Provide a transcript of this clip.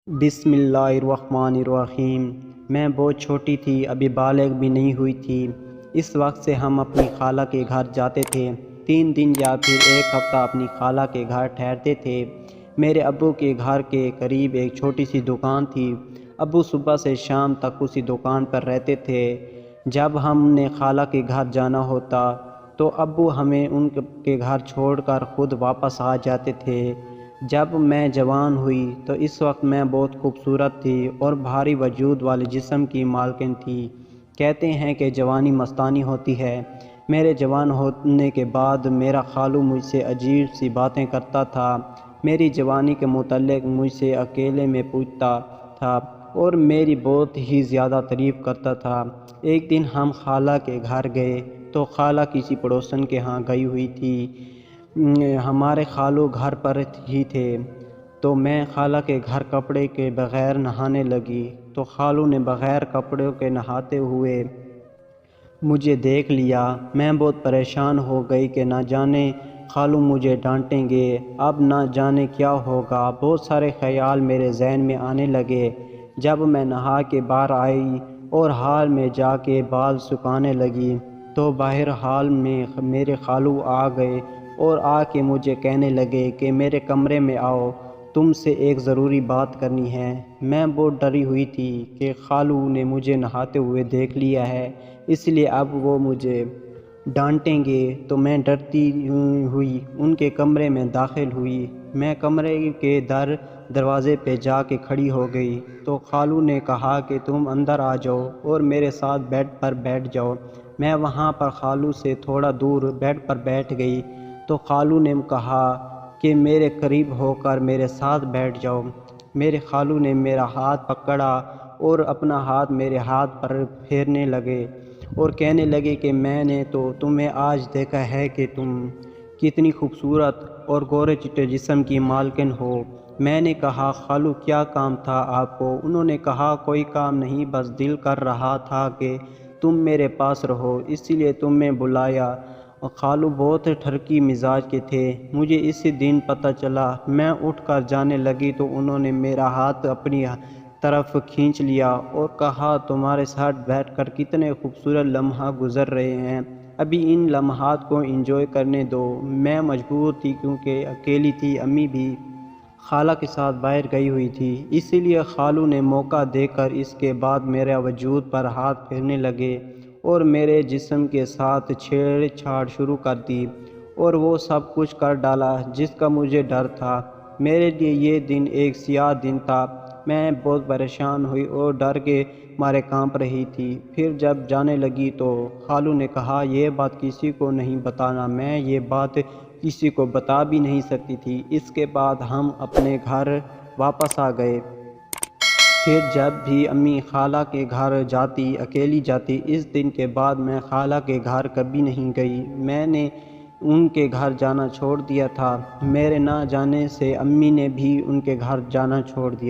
بسم اللہ الرحمن الرحیم۔ میں بہت چھوٹی تھی، ابھی بالغ بھی نہیں ہوئی تھی۔ اس وقت سے ہم اپنی خالہ کے گھر جاتے تھے۔ 3 دن یا پھر 1 ہفتہ اپنی خالہ کے گھر ٹھہرتے تھے۔ میرے ابو کے گھر کے قریب ایک چھوٹی سی دکان تھی۔ ابو صبح سے شام تک اسی دکان پر رہتے تھے۔ جب ہم نے خالہ کے گھر جانا ہوتا تو ابو ہمیں ان کے گھر چھوڑ کر خود واپس آ جاتے تھے۔ جب میں جوان ہوئی تو اس وقت میں بہت خوبصورت تھی اور بھاری وجود والے جسم کی مالکن تھی۔ کہتے ہیں کہ جوانی مستانی ہوتی ہے۔ میرے جوان ہونے کے بعد میرا خالو مجھ سے عجیب سی باتیں کرتا تھا۔ میری جوانی کے متعلق مجھ سے اکیلے میں پوچھتا تھا اور میری بہت ہی زیادہ تعریف کرتا تھا۔ ایک دن ہم خالہ کے گھر گئے تو خالہ کسی پڑوسن کے ہاں گئی ہوئی تھی۔ ہمارے خالو گھر پر ہی تھے تو میں خالہ کے گھر کپڑے کے بغیر نہانے لگی تو خالو نے بغیر کپڑوں کے نہاتے ہوئے مجھے دیکھ لیا۔ میں بہت پریشان ہو گئی کہ نہ جانے خالو مجھے ڈانٹیں گے، اب نہ جانے کیا ہوگا۔ بہت سارے خیال میرے ذہن میں آنے لگے۔ جب میں نہا کے باہر آئی اور ہال میں جا کے بال سکھانے لگی تو باہر ہال میں میرے خالو آ گئے اور آ کے مجھے کہنے لگے کہ میرے کمرے میں آؤ، تم سے ایک ضروری بات کرنی ہے۔ میں بہت ڈری ہوئی تھی کہ خالو نے مجھے نہاتے ہوئے دیکھ لیا ہے، اس لیے اب وہ مجھے ڈانٹیں گے، تو میں ڈرتی ہوئی ان کے کمرے میں داخل ہوئی۔ میں کمرے کے دروازے پہ جا کے کھڑی ہو گئی تو خالو نے کہا کہ تم اندر آ جاؤ اور میرے ساتھ بیڈ پر بیٹھ جاؤ۔ میں وہاں پر خالو سے تھوڑا دور بیڈ پر بیٹھ گئی تو خالو نے کہا کہ میرے قریب ہو کر میرے ساتھ بیٹھ جاؤ۔ میرے خالو نے میرا ہاتھ پکڑا اور اپنا ہاتھ میرے ہاتھ پر پھیرنے لگے اور کہنے لگے کہ میں نے تو تمہیں آج دیکھا ہے کہ تم کتنی خوبصورت اور گورے چٹے جسم کی مالکن ہو۔ میں نے کہا خالو کیا کام تھا آپ کو؟ انہوں نے کہا کوئی کام نہیں، بس دل کر رہا تھا کہ تم میرے پاس رہو، اس لیے تمہیں بلایا۔ خالو بہت ٹھرکی مزاج کے تھے۔ مجھے اسی دن پتہ چلا۔ میں اٹھ کر جانے لگی تو انہوں نے میرا ہاتھ اپنی طرف کھینچ لیا اور کہا تمہارے ساتھ بیٹھ کر کتنے خوبصورت لمحات گزر رہے ہیں، ابھی ان لمحات کو انجوائے کرنے دو۔ میں مجبور تھی کیونکہ اکیلی تھی، امی بھی خالہ کے ساتھ باہر گئی ہوئی تھی، اسی لیے خالو نے موقع دے کر اس کے بعد میرے وجود پر ہاتھ پھیرنے لگے اور میرے جسم کے ساتھ چھیڑ چھاڑ شروع کر دی اور وہ سب کچھ کر ڈالا جس کا مجھے ڈر تھا۔ میرے لیے یہ دن ایک سیاہ دن تھا۔ میں بہت پریشان ہوئی اور ڈر کے مارے کانپ رہی تھی۔ پھر جب جانے لگی تو خالو نے کہا یہ بات کسی کو نہیں بتانا۔ میں یہ بات کسی کو بتا بھی نہیں سکتی تھی۔ اس کے بعد ہم اپنے گھر واپس آ گئے۔ پھر جب بھی امی خالہ کے گھر جاتی اکیلی جاتی۔ اس دن کے بعد میں خالہ کے گھر کبھی نہیں گئی۔ میں نے ان کے گھر جانا چھوڑ دیا تھا۔ میرے نہ جانے سے امی نے بھی ان کے گھر جانا چھوڑ دیا۔